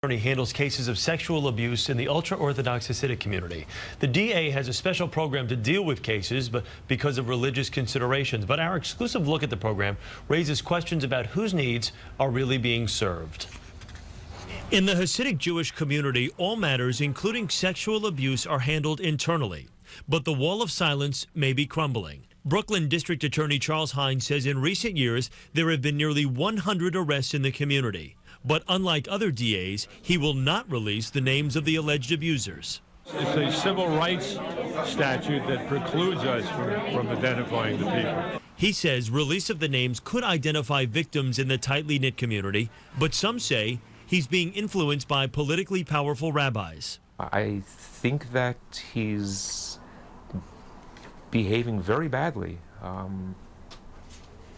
Attorney handles cases of sexual abuse in the ultra-Orthodox Hasidic community. The DA has a special program to deal with cases because of religious considerations. But our exclusive look at the program raises questions about whose needs are really being served. In the Hasidic Jewish community, all matters, including sexual abuse, are handled internally. But the wall of silence may be crumbling. Brooklyn District Attorney Charles Hines says in recent years there have been nearly 100 arrests in the community. But unlike other DAs, he will not release the names of the alleged abusers. It's a civil rights statute that precludes us from identifying the people. He says release of the names could identify victims in the tightly knit community, but some say he's being influenced by politically powerful rabbis. I think that he's behaving very badly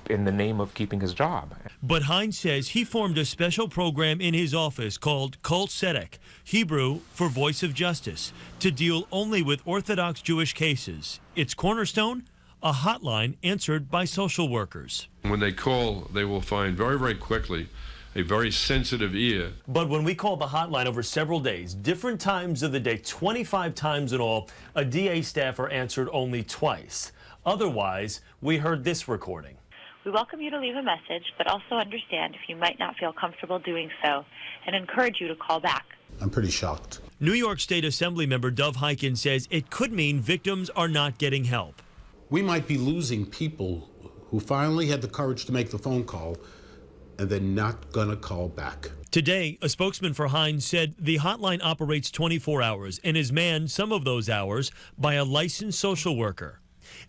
in the name of keeping his job. But Hines says he formed a special program in his office called Kol Tzedek, Hebrew for Voice of Justice, to deal only with Orthodox Jewish cases. Its cornerstone, a hotline answered by social workers. When they call, they will find very, very quickly a very sensitive ear. But when we called the hotline over several days, different times of the day, 25 times in all, a DA staffer answered only twice. Otherwise, we heard this recording. We welcome you to leave a message, but also understand if you might not feel comfortable doing so, and encourage you to call back. I'm pretty shocked. New York State Assembly member Dov Hikind says it could mean victims are not getting help. We might be losing people who finally had the courage to make the phone call, and they're not going to call back. Today, a spokesman for Hines said the hotline operates 24 hours and is manned some of those hours by a licensed social worker.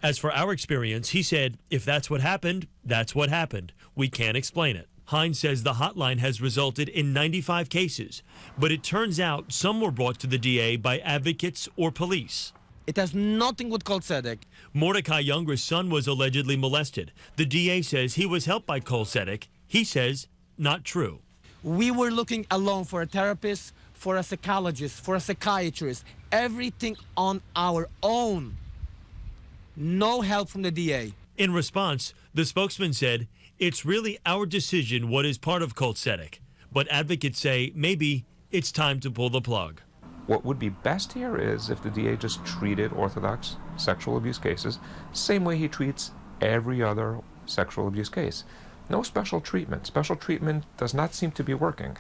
As for our experience, he said, if that's what happened, that's what happened. We can't explain it. Hines says the hotline has resulted in 95 cases, but it turns out some were brought to the DA by advocates or police. It has nothing with Kol Tzedek. Mordecai Younger's son was allegedly molested. The DA says he was helped by Kol Tzedek. He says not true. We were looking alone for a therapist, for a psychologist, for a psychiatrist, everything on our own. No help from the DA. In response, the spokesman said, it's really our decision what is part of Kol Tzedek. But advocates say maybe it's time to pull the plug. What would be best here is if the DA just treated Orthodox sexual abuse cases same way he treats every other sexual abuse case. No special treatment. Special treatment does not seem to be working.